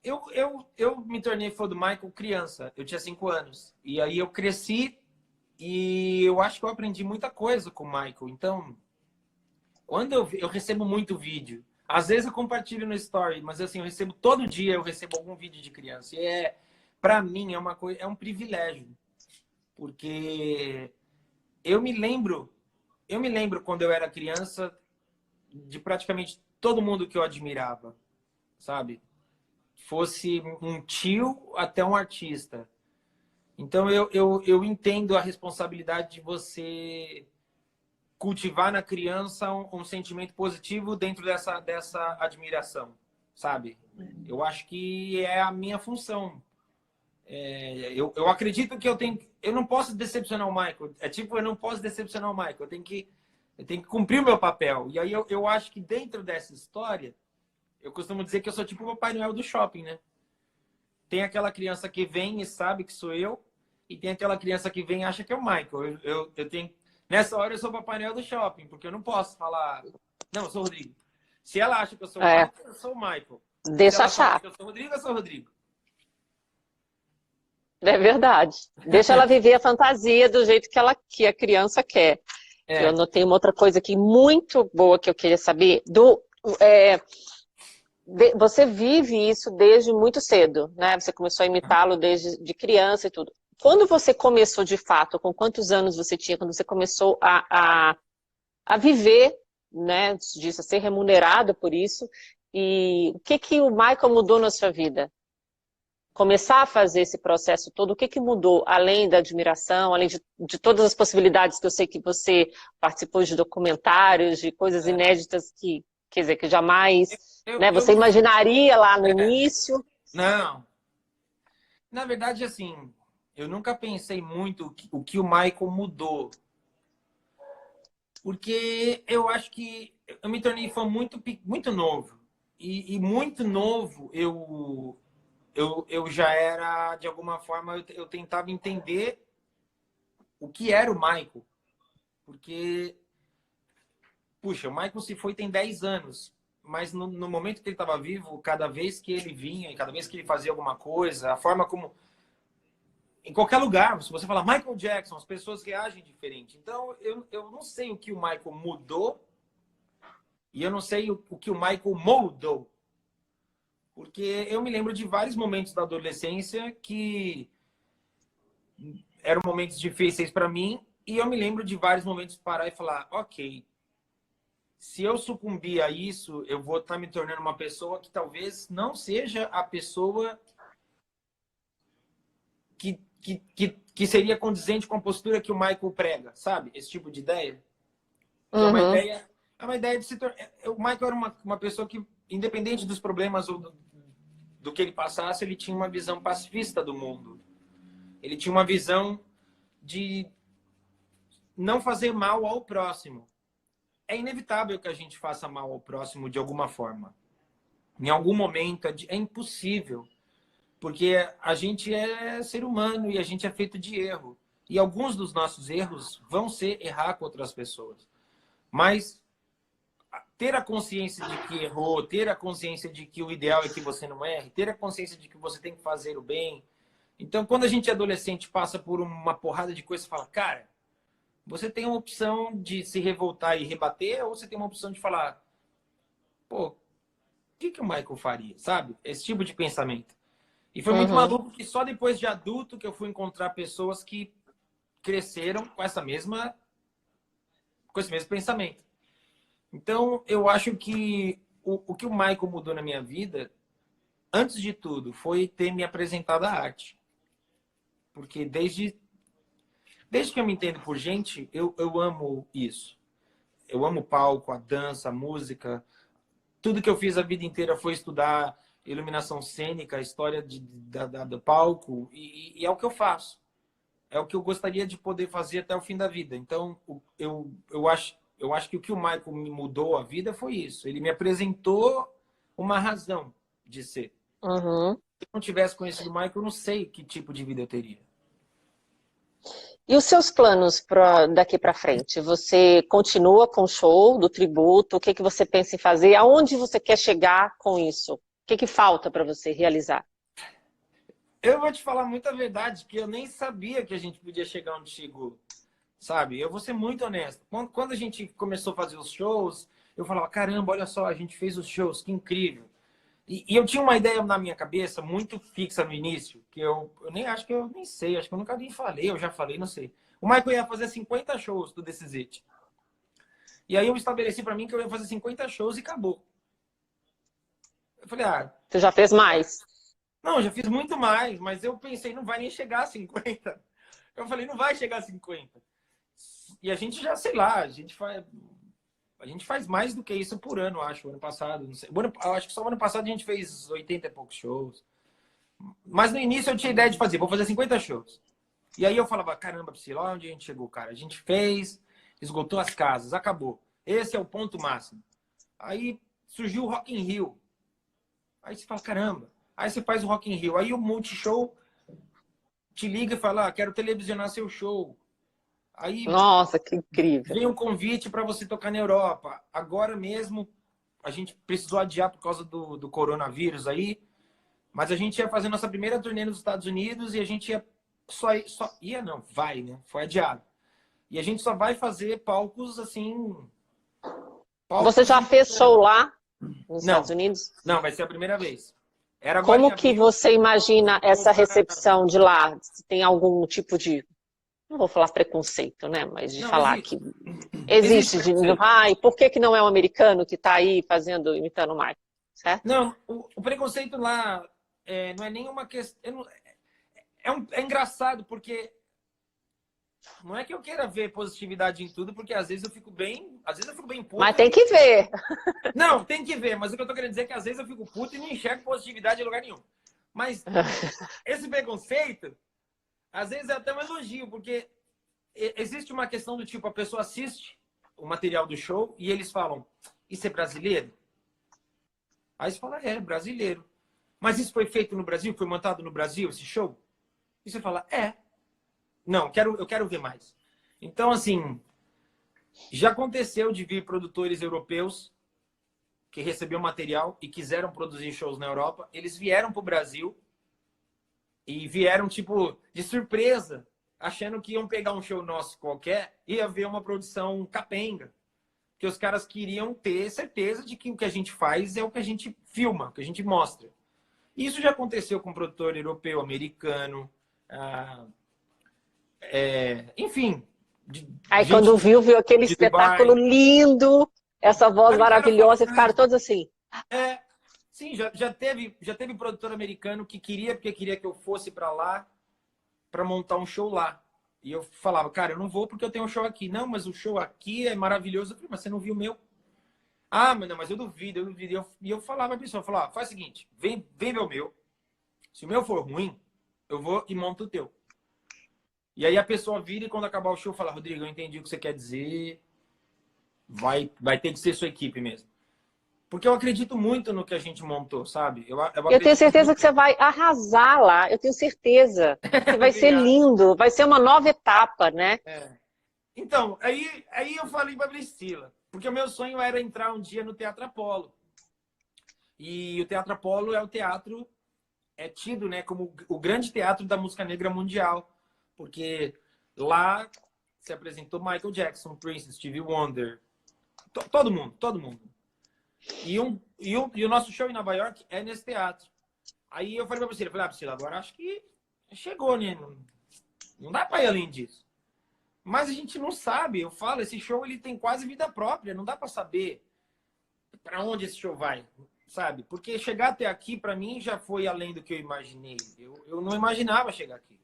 Eu me tornei fã do Michael criança. Eu tinha 5 anos. E aí eu cresci e eu acho que eu aprendi muita coisa com o Michael. Então, quando eu recebo muito vídeo, às vezes eu compartilho no story, mas assim, eu recebo todo dia, eu recebo algum vídeo de criança. E para mim, é um privilégio. Porque eu me lembro quando eu era criança de praticamente todo mundo que eu admirava, sabe? Fosse um tio até um artista. Então, eu entendo a responsabilidade de você cultivar na criança um sentimento positivo dentro dessa admiração, sabe? Eu acho que é a minha função. Eu acredito que eu não posso decepcionar o Michael. Eu não posso decepcionar o Michael. Eu tenho que cumprir o meu papel. E aí eu acho que dentro dessa história, eu costumo dizer que eu sou tipo o Papai Noel do shopping, né? Tem aquela criança que vem e sabe que sou eu, e tem aquela criança que vem e acha que é o Michael. Eu tenho... Nessa hora eu sou o Papai Noel do shopping, porque eu não posso falar, não, eu sou o Rodrigo. Se ela acha que eu sou o Michael, eu sou o Michael. Deixa Se ela achar. acha que eu sou o Rodrigo, eu sou o Rodrigo. É verdade. Deixa ela viver a fantasia do jeito que a criança quer. Eu anotei uma outra coisa aqui muito boa que eu queria saber. Você vive isso desde muito cedo, né? Você começou a imitá-lo desde de criança e tudo. Quando você começou de fato, com quantos anos você tinha, quando você começou a viver, né, disso, a ser remunerado por isso, e o que o Michael mudou na sua vida? Começar a fazer esse processo todo, o que mudou, além da admiração, além de todas as possibilidades que eu sei que você participou de documentários, de coisas inéditas que, quer dizer, que jamais você imaginaria lá no início? Não. Na verdade, assim, eu nunca pensei muito o que o Michael mudou. Porque eu acho que eu me tornei fã muito novo. E muito novo, eu já era, de alguma forma, eu tentava entender o que era o Michael. Porque, puxa, o Michael se foi tem 10 anos. Mas no momento que ele estava vivo, cada vez que ele vinha, e cada vez que ele fazia alguma coisa, a forma como... em qualquer lugar, se você falar Michael Jackson, as pessoas reagem diferente. Então, eu não sei o que o Michael mudou e eu não sei o que o Michael moldou. Porque eu me lembro de vários momentos da adolescência que eram momentos difíceis para mim e eu me lembro de vários momentos de parar e falar, ok, se eu sucumbir a isso, eu vou estar me tornando uma pessoa que talvez não seja a pessoa que seria condizente com a postura que o Michael prega, sabe? Esse tipo de ideia. Que é uma ideia de se tornar... O Michael era uma pessoa que, independente dos problemas ou do que ele passasse, ele tinha uma visão pacifista do mundo. Ele tinha uma visão de não fazer mal ao próximo. É inevitável que a gente faça mal ao próximo de alguma forma. Em algum momento é impossível. Porque a gente é ser humano e a gente é feito de erro. E alguns dos nossos erros vão ser errar com outras pessoas. Mas ter a consciência de que errou, ter a consciência de que o ideal é que você não erre, ter a consciência de que você tem que fazer o bem. Então, quando a gente é adolescente, passa por uma porrada de coisas e fala, cara, você tem uma opção de se revoltar e rebater, ou você tem uma opção de falar, pô, o que o Michael faria? Sabe? Esse tipo de pensamento. E foi muito maluco que só depois de adulto que eu fui encontrar pessoas que cresceram com esse mesmo pensamento. Então, eu acho que o que o Michael mudou na minha vida, antes de tudo, foi ter me apresentado à arte. Porque desde que eu me entendo por gente, eu amo isso. Eu amo o palco, a dança, a música. Tudo que eu fiz a vida inteira foi estudar iluminação cênica, a história do palco, e é o que eu faço. É o que eu gostaria de poder fazer até o fim da vida. Então, eu acho que o que o Michael me mudou a vida foi isso. Ele me apresentou uma razão de ser. Se eu não tivesse conhecido o Michael, eu não sei que tipo de vida eu teria. E os seus planos daqui para frente? Você continua com o show do tributo? O que você pensa em fazer? Aonde você quer chegar com isso? O que falta para você realizar? Eu vou te falar muita verdade, que eu nem sabia que a gente podia chegar onde chegou, sabe? Eu vou ser muito honesto. Quando a gente começou a fazer os shows, eu falava, caramba, olha só, a gente fez os shows, que incrível. E eu tinha uma ideia na minha cabeça muito fixa no início, que eu nem acho que eu nem sei, acho que eu nunca nem falei, eu já falei, não sei. O Michael ia fazer 50 shows do This Is It. E aí eu estabeleci para mim que eu ia fazer 50 shows e acabou. Eu falei, Você já fez mais? Não, eu já fiz muito mais, mas eu pensei, não vai nem chegar a 50. Eu falei, não vai chegar a 50. E a gente já, sei lá, a gente faz mais do que isso por ano, acho, ano passado. Não sei. Acho que só no ano passado a gente fez 80 e poucos shows. Mas no início eu tinha ideia de fazer, vou fazer 50 shows. E aí eu falava, caramba, Priscila, olha onde a gente chegou, cara. A gente fez, esgotou as casas, acabou. Esse é o ponto máximo. Aí surgiu o Rock in Rio. Aí você fala, caramba. Aí você faz o Rock in Rio. Aí o Multishow te liga e fala, quero televisionar seu show. Aí, nossa, que incrível. Vem um convite para você tocar na Europa. Agora mesmo, a gente precisou adiar por causa do coronavírus aí, mas a gente ia fazer nossa primeira turnê nos Estados Unidos e a gente vai, né? Foi adiado. E a gente só vai fazer palcos assim... Você já fez show lá nos Estados Unidos? Não, vai ser a primeira vez. Como que você imagina essa recepção de lá? Tem algum tipo de... Não vou falar preconceito, né? Mas de falar que existe por que não é um americano que está aí imitando o Michael, certo? Não, o preconceito lá não é nenhuma questão... É engraçado, porque não é que eu queira ver positividade em tudo, porque às vezes eu fico bem puto. Mas tem que ver. Não, tem que ver, mas o que eu tô querendo dizer é que às vezes eu fico puto e não enxergo positividade em lugar nenhum. Mas esse preconceito, às vezes é até um elogio, porque existe uma questão do tipo, a pessoa assiste o material do show e eles falam, isso é brasileiro? Aí você fala, é brasileiro. Mas isso foi feito no Brasil? Foi montado no Brasil, esse show? E você fala, não, eu quero ver mais. Então, assim, já aconteceu de vir produtores europeus que receberam material e quiseram produzir shows na Europa. Eles vieram para o Brasil E vieram, tipo, de surpresa, achando que iam pegar um show nosso qualquer e ia ver uma produção capenga. Que os caras queriam ter certeza de que o que a gente faz é o que a gente filma, o que a gente mostra. Isso já aconteceu com produtor europeu, americano, enfim. Aí quando viu aquele espetáculo lindo, essa voz maravilhosa, e ficaram todos assim. Sim, já teve produtor americano que queria, porque queria que eu fosse para lá para montar um show lá. E eu falava, cara, eu não vou porque eu tenho um show aqui. Não, mas o show aqui é maravilhoso. Eu falei, mas você não viu o meu? Ah, mas eu duvido. E eu falava pra pessoa, faz o seguinte, vem ver o meu. Se o meu for ruim, eu vou e monto o teu. E aí a pessoa vira e quando acabar o show fala, Rodrigo, eu entendi o que você quer dizer. Vai ter que ser sua equipe mesmo. Porque eu acredito muito no que a gente montou, sabe? Eu tenho certeza que você vai arrasar lá. Eu tenho certeza que vai ser lindo. Vai ser uma nova etapa, né? Então, aí eu falei pra Priscila. Porque o meu sonho era entrar um dia no Teatro Apollo. E o Teatro Apollo é o teatro... É tido, né, como o grande teatro da música negra mundial. Porque lá se apresentou Michael Jackson, Prince, Stevie Wonder. Todo mundo. E o nosso show em Nova York é nesse teatro. Aí eu falei pra Priscila, Priscila, agora acho que chegou, né? Não dá pra ir além disso. Mas a gente não sabe, eu falo, esse show ele tem quase vida própria, não dá pra saber pra onde esse show vai, sabe? Porque chegar até aqui, pra mim, já foi além do que eu imaginei. Eu não imaginava chegar aqui.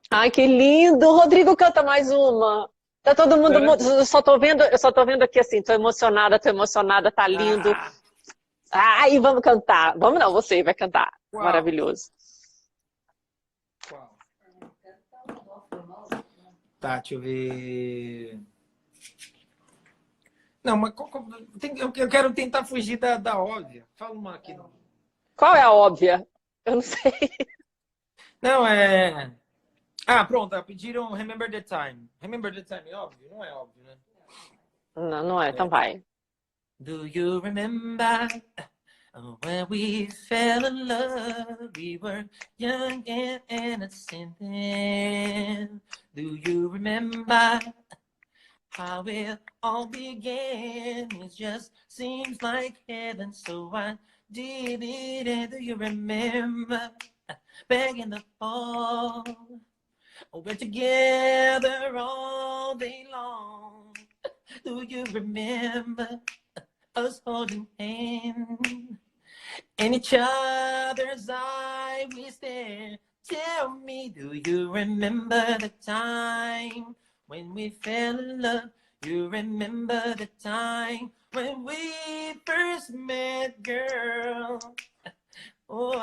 Ai, que lindo! Rodrigo, canta mais uma. Tá todo mundo... Eu só tô vendo aqui assim, tô emocionada, tá lindo. Ai, vamos cantar. Vamos não, você vai cantar. Qual? Maravilhoso. Qual? Tá, deixa eu ver... Não, mas eu quero tentar fugir da óbvia. Fala uma aqui. Qual é a óbvia? Eu não sei. Não, pronto. Pediram Remember the Time. Remember the Time é óbvio? Não é óbvio, né? Não é. Então vai. Do you remember when we fell in love? We were young and innocent then. Do you remember how it all began? It just seems like heaven, so I did it. And do you remember back in the fall? We're together all day long. Do you remember us holding hands? In each other's eye we stare. Tell me, do you remember the time when we fell in love? You remember the time when we first met, girl? Oh,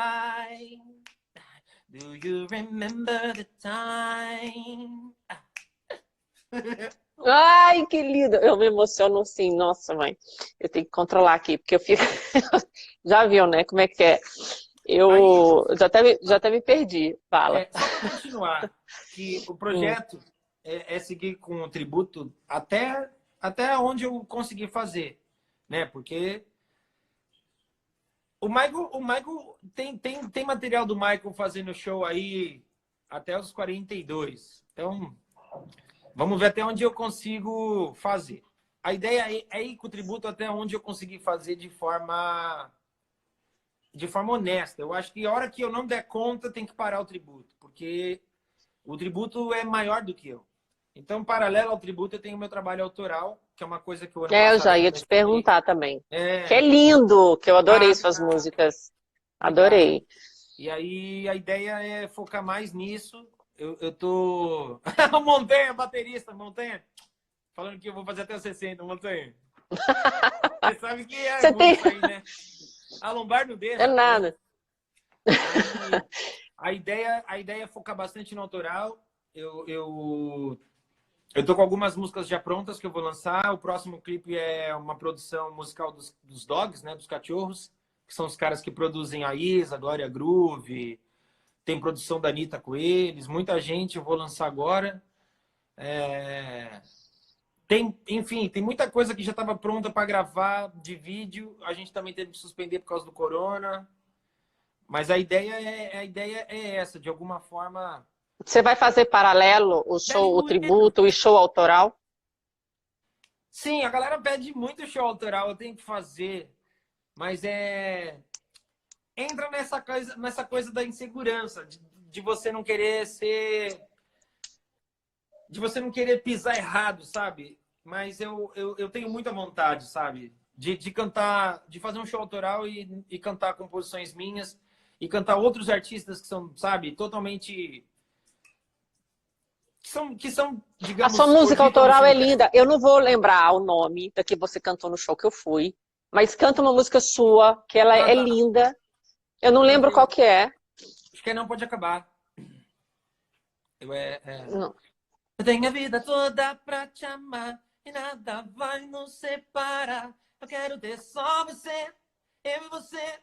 do you remember the time? Ai, que lindo! Eu me emociono assim, nossa, mãe. Eu tenho que controlar aqui, porque eu fico... Já viu, né? Como é que é? Eu já até me perdi. Fala. Só para continuar, que o projeto é seguir com o tributo até onde eu conseguir fazer, né? Porque o Michael tem material do Michael fazendo show aí até os 42. Então, vamos ver até onde eu consigo fazer. A ideia é ir com o tributo até onde eu conseguir fazer de forma honesta. Eu acho que a hora que eu não der conta, tem que parar o tributo, porque o tributo é maior do que eu. Então, paralelo ao tributo, eu tenho meu trabalho autoral, que é uma coisa que eu já ia te perguntar também. Que é lindo, que eu adorei suas músicas. Adorei. E aí, a ideia é focar mais nisso. Eu tô... O Montanha, baterista, Montanha. Falando que eu vou fazer até os 60, Montanha. Você sabe que é isso aí, né? A lombar não deixa. É nada. A ideia é focar bastante no autoral. Eu tô com algumas músicas já prontas que eu vou lançar. O próximo clipe é uma produção musical dos Dogs, né? Dos cachorros. Que são os caras que produzem a Isa, a Glória Groove. Tem produção da Anitta com eles. Muita gente eu vou lançar agora. Enfim, tem muita coisa que já estava pronta para gravar de vídeo. A gente também teve que suspender por causa do corona. Mas a ideia é essa, de alguma forma. Você vai fazer paralelo o show, o tributo e show autoral? Sim, a galera pede muito show autoral, eu tenho que fazer, mas entra nessa coisa da insegurança, de você não querer ser, de você não querer pisar errado, sabe? Mas eu tenho muita vontade, sabe? De cantar, de fazer um show autoral e cantar composições minhas e cantar outros artistas que são, sabe, totalmente que são, A digamos, sua música hoje autoral você é não quer. linda. Eu não vou lembrar o nome da que você cantou no show que eu fui, mas canta uma música sua, que ela Ah, é tá. linda. Eu não lembro Tranquilo. qual que é. Acho que não pode acabar. Eu Não. tenho a vida toda pra te amar e nada vai nos separar. Eu quero ter só você, eu e você.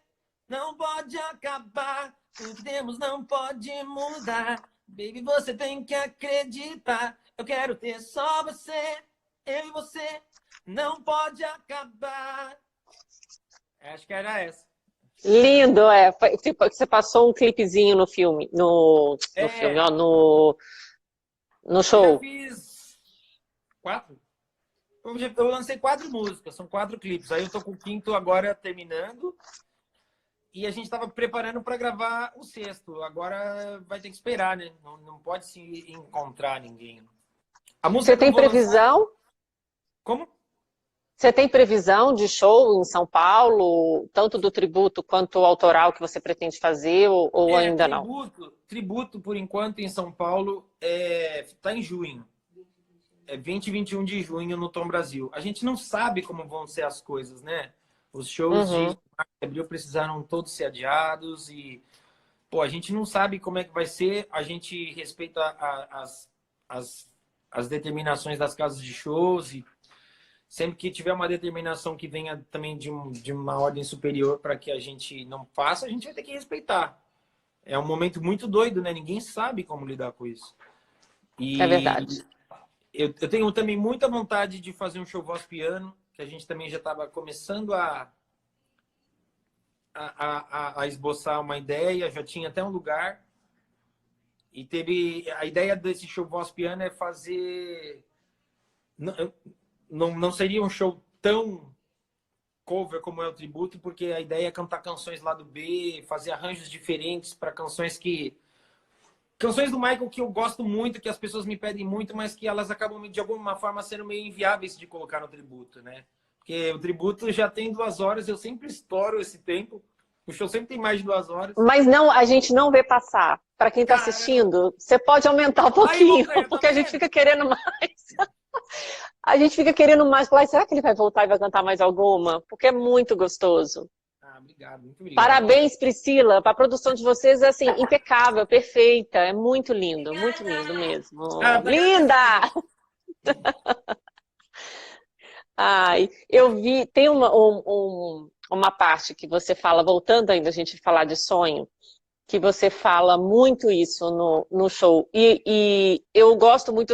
Não pode acabar. O que temos não pode mudar. Baby, você tem que acreditar. Eu quero ter só você, eu e você. Não pode acabar. Acho que era essa. Lindo, é. Tipo, você passou um clipezinho no filme, no filme, É, ó, no eu já show. fiz 4. Eu lancei 4 músicas, são 4 clipes. Aí eu tô com o quinto agora terminando. E a gente tava preparando para gravar o sexto. Agora vai ter que esperar, né? Não pode se encontrar ninguém. A música Você que eu tem vou lançar. previsão? Como? Você tem previsão de show em São Paulo, tanto do tributo quanto o autoral que você pretende fazer, ou ainda não? Tributo, por enquanto, em São Paulo, tá em junho. É 20 e 21 de junho no Tom Brasil. A gente não sabe como vão ser as coisas, né? Os shows de Uhum. março e abril precisaram todos ser adiados e, pô, a gente não sabe como é que vai ser. A gente respeita as determinações das casas de shows e sempre que tiver uma determinação que venha também de uma ordem superior para que a gente não faça, a gente vai ter que respeitar. É um momento muito doido, né? Ninguém sabe como lidar com isso. É E verdade. eu tenho também muita vontade de fazer um show voz piano, que a gente também já estava começando a esboçar uma ideia, já tinha até um lugar. E teve a ideia desse show voz piano é fazer. Não seria um show tão cover como é o tributo, porque a ideia é cantar canções lá do B, fazer arranjos diferentes para canções do Michael que eu gosto muito, que as pessoas me pedem muito, mas que elas acabam de alguma forma sendo meio inviáveis de colocar no tributo, né? Porque o tributo já tem 2 horas, eu sempre estouro esse tempo. O show sempre tem mais de 2 horas. Mas não, a gente não vê passar. Para quem está Caramba! assistindo, você pode aumentar um Aí, pouquinho, Montanha, tá porque a gente vendo? fica querendo mais. A gente fica querendo mais. Falar, será que ele vai voltar e vai cantar mais alguma? Porque é muito gostoso. Ah, obrigado, muito obrigado. Parabéns, Priscila. A produção de vocês é assim, impecável, perfeita. É muito lindo Obrigada! Ah, mesmo. tá Linda! agradecendo. Ai, eu vi, tem uma parte que você fala, voltando ainda a gente falar de sonho, que você fala muito isso no show. E eu gosto muito,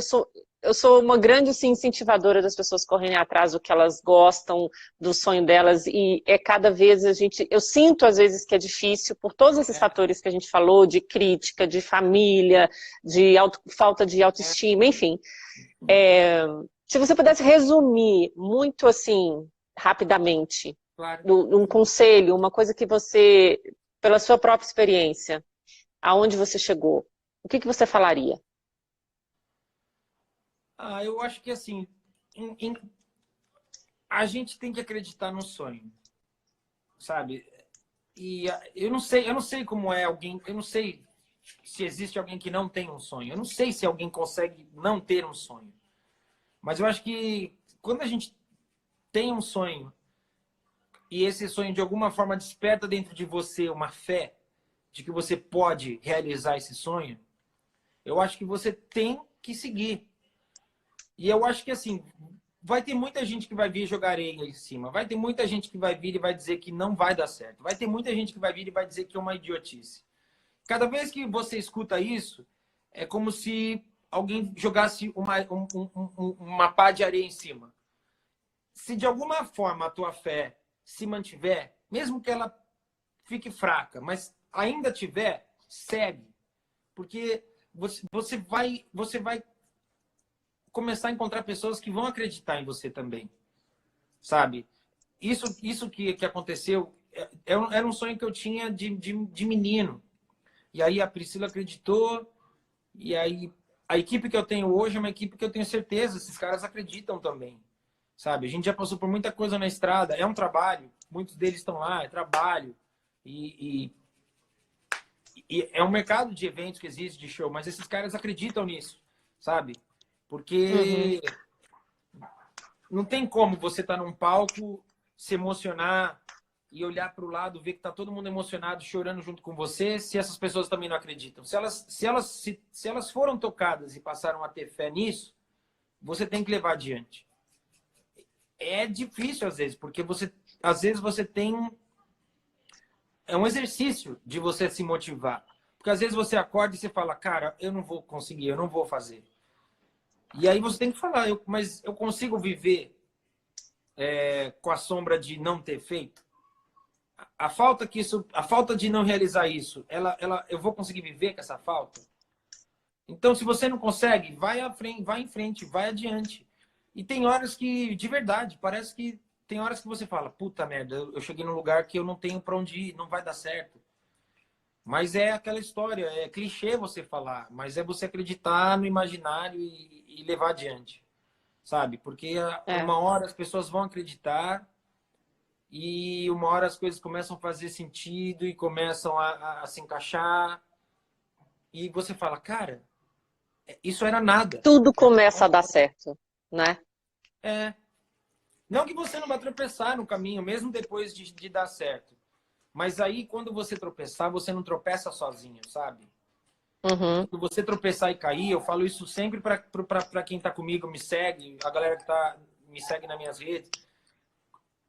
eu sou uma grande assim, incentivadora das pessoas correrem atrás do que elas gostam, do sonho delas, e é cada vez eu sinto às vezes que é difícil, por todos esses fatores que a gente falou, de crítica, de família, falta de autoestima, enfim. Se você pudesse resumir muito assim, rapidamente, Claro. um conselho, uma coisa que você, pela sua própria experiência, aonde você chegou, o que você falaria? Ah, eu acho que assim, a gente tem que acreditar no sonho, sabe? E eu não sei como é alguém, eu não sei se existe alguém que não tem um sonho. Eu não sei se alguém consegue não ter um sonho. Mas eu acho que quando a gente tem um sonho e esse sonho de alguma forma desperta dentro de você uma fé de que você pode realizar esse sonho, eu acho que você tem que seguir. E eu acho que assim, vai ter muita gente que vai vir jogar areia em cima, vai ter muita gente que vai vir e vai dizer que não vai dar certo, vai ter muita gente que vai vir e vai dizer que é uma idiotice. Cada vez que você escuta isso, é como se alguém jogasse uma pá de areia em cima. Se de alguma forma a tua fé se mantiver, mesmo que ela fique fraca, mas ainda tiver, segue. Porque você vai começar a encontrar pessoas que vão acreditar em você também. Sabe? Isso que aconteceu era um sonho que eu tinha de menino. E aí a Priscila acreditou, e aí a equipe que eu tenho hoje é uma equipe que eu tenho certeza, esses caras acreditam também. Sabe? A gente já passou por muita coisa na estrada, é um trabalho, muitos deles estão lá, é trabalho. E é um mercado de eventos que existe, de show, mas esses caras acreditam nisso, sabe? Porque não tem como você estar num palco, se emocionar e olhar para o lado, ver que tá todo mundo emocionado, chorando junto com você, se essas pessoas também não acreditam. Se elas foram tocadas e passaram a ter fé nisso, você tem que levar adiante. É difícil às vezes, porque às vezes você tem... É um exercício de você se motivar. Porque às vezes você acorda e você fala, cara, eu não vou conseguir, eu não vou fazer. E aí você tem que falar, mas eu consigo viver com a sombra de não ter feito? A falta de não realizar isso, eu vou conseguir viver com essa falta? Então, se você não consegue, vai em frente, vai adiante. E tem horas que, de verdade, parece que tem horas que você fala, puta merda, eu cheguei num lugar que eu não tenho para onde ir, não vai dar certo. Mas é aquela história, é clichê você falar, mas é você acreditar no imaginário e levar adiante, sabe? Porque uma hora as pessoas vão acreditar e uma hora as coisas começam a fazer sentido e começam a se encaixar. E você fala, cara, isso era nada. Tudo começa a dar certo, né? Não que você não vai tropeçar no caminho, mesmo depois de dar certo. Mas aí, quando você tropeçar, você não tropeça sozinho, sabe? Quando você tropeçar e cair, eu falo isso sempre para quem tá comigo, me segue, a galera que me segue nas minhas redes.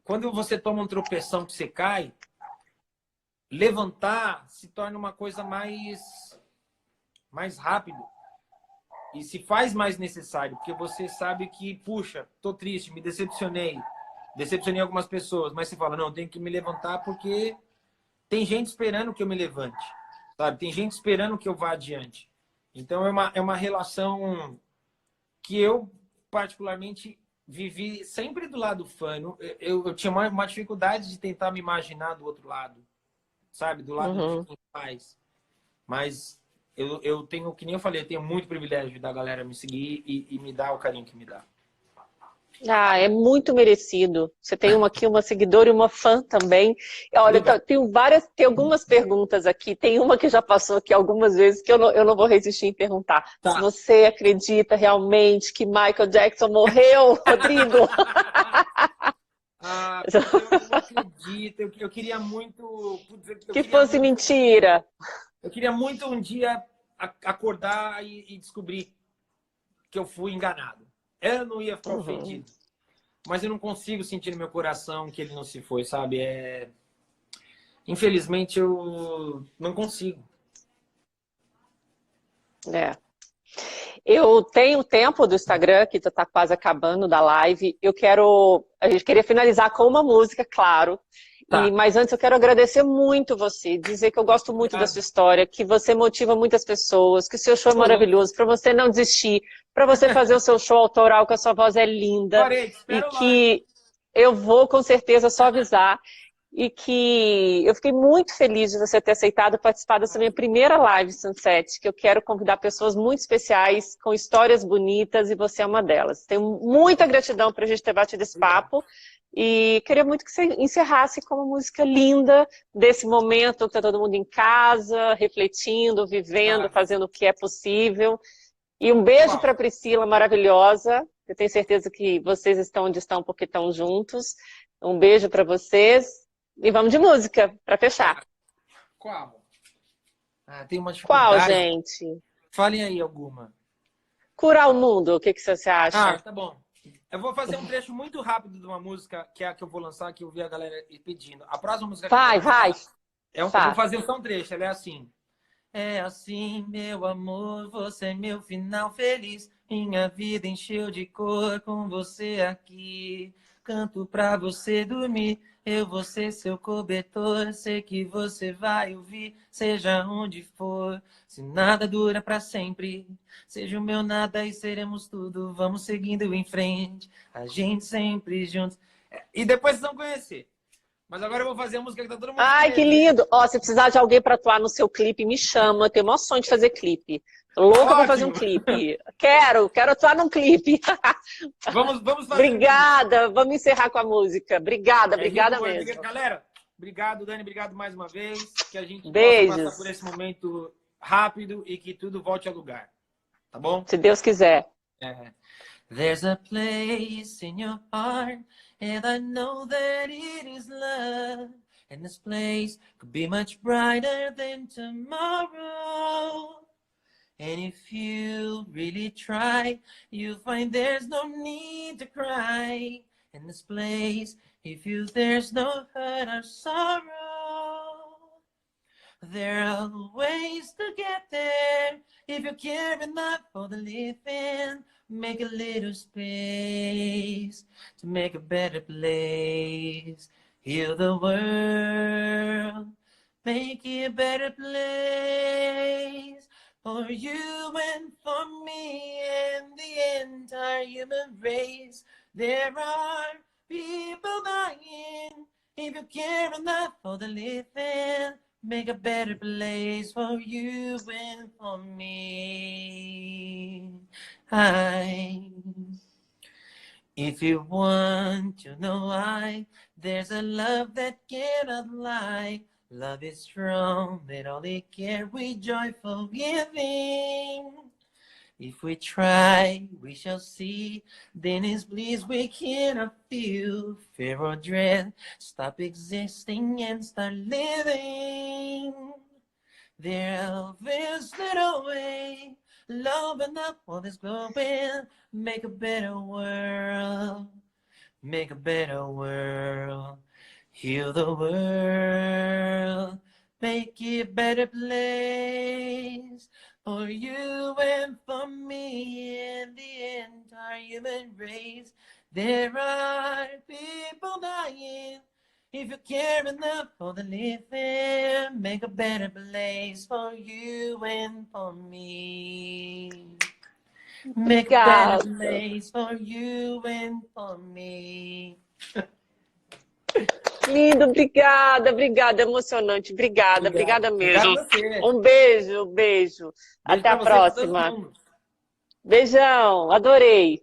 Quando você toma um tropeção que você cai, levantar se torna uma coisa mais rápido. E se faz mais necessário, porque você sabe que, puxa, tô triste, me decepcionei algumas pessoas, mas você fala, não, eu tenho que me levantar porque tem gente esperando que eu me levante, sabe? Tem gente esperando que eu vá adiante. Então é uma relação que eu, particularmente, vivi sempre do lado fã. Eu tinha uma dificuldade de tentar me imaginar do outro lado, sabe? Do lado de quem faz. Mas eu tenho, que nem eu falei, eu tenho muito privilégio da galera me seguir e me dar o carinho que me dá. Ah, é muito merecido. Você tem uma seguidora e uma fã também. Olha, tem algumas perguntas aqui. Tem uma que já passou aqui algumas vezes que eu não vou resistir em perguntar. Tá. Você acredita realmente que Michael Jackson morreu, Rodrigo? Eu não acredito. Eu queria muito... Que fosse mentira. Eu queria muito um dia acordar e descobrir que eu fui enganado. Eu não ia ficar ofendido. Mas eu não consigo sentir no meu coração que ele não se foi, sabe? Infelizmente, eu não consigo. Eu tenho tempo do Instagram, que está quase acabando da live. A gente queria finalizar com uma música, claro. Tá. Mas antes eu quero agradecer muito você, dizer que eu gosto muito da sua história, que você motiva muitas pessoas, que o seu show é maravilhoso, para você não desistir, para você fazer o seu show autoral, que a sua voz é linda. E que eu vou com certeza só avisar. E que eu fiquei muito feliz de você ter aceitado participar dessa minha primeira live Sunset, que eu quero convidar pessoas muito especiais, com histórias bonitas, e você é uma delas. Tenho muita gratidão por a gente ter batido esse papo. E queria muito que você encerrasse com uma música linda desse momento que está todo mundo em casa, refletindo, vivendo, fazendo o que é possível. E um beijo para a Priscila, maravilhosa. Eu tenho certeza que vocês estão onde estão porque estão juntos. Um beijo para vocês. E vamos de música, para fechar. Qual? Tem uma dificuldade. Qual, gente? Falem aí alguma. Curar o Mundo, o que você acha? Tá bom. Eu vou fazer um trecho muito rápido de uma música que é a que eu vou lançar, que eu vi a galera pedindo. A próxima música que vai. Eu vou fazer só um trecho, ela é assim. É assim, meu amor, você é meu final feliz. Minha vida encheu de cor com você aqui. canto pra você dormir. Eu vou ser seu cobertor, sei que você vai ouvir, seja onde for. Se nada dura pra sempre, seja o meu nada e seremos tudo. Vamos seguindo em frente, a gente sempre juntos. E depois vocês vão conhecer. Mas agora eu vou fazer a música que tá todo mundo Ai, que querendo. lindo! Ó, se precisar de alguém para atuar no seu clipe, me chama. Eu tenho o maior sonho de fazer clipe. Louca pra fazer um Ótimo. clipe. Quero atuar num clipe. Vamos fazer. Obrigada. Vamos encerrar com a música. Obrigada, obrigada mesmo. Galera, obrigado, Dani. Obrigado mais uma vez. Que a gente Beijos. possa passar por esse momento rápido e que tudo volte ao lugar. Tá bom? Se Deus quiser. There's a place in your heart, and I know that it is love. And this place could be much brighter than tomorrow. And if you really try, you'll find there's no need to cry. In this place, there's no hurt or sorrow. There are ways to get there. If you care enough for the living, make a little space to make a better place. Heal the world, make it a better place. For you and for me and the entire human race. There are people dying. If you care enough for the living, make a better place for you and for me. If you want to know why, there's a love that cannot lie. Love is strong, that only can with joyful giving. If we try, we shall see. Then His bliss we cannot feel. Fear or dread, stop existing and start living. There is little way, love enough for this glowing. Make a better world, make a better world. Heal the world, make it a better place. For you and for me and the entire human race. There are people dying. If you care enough for the living, make a better place for you and for me. Make a better place for you and for me. Lindo, obrigada, emocionante. Obrigada mesmo. Um beijo. Até a próxima. Beijão. Beijão, adorei.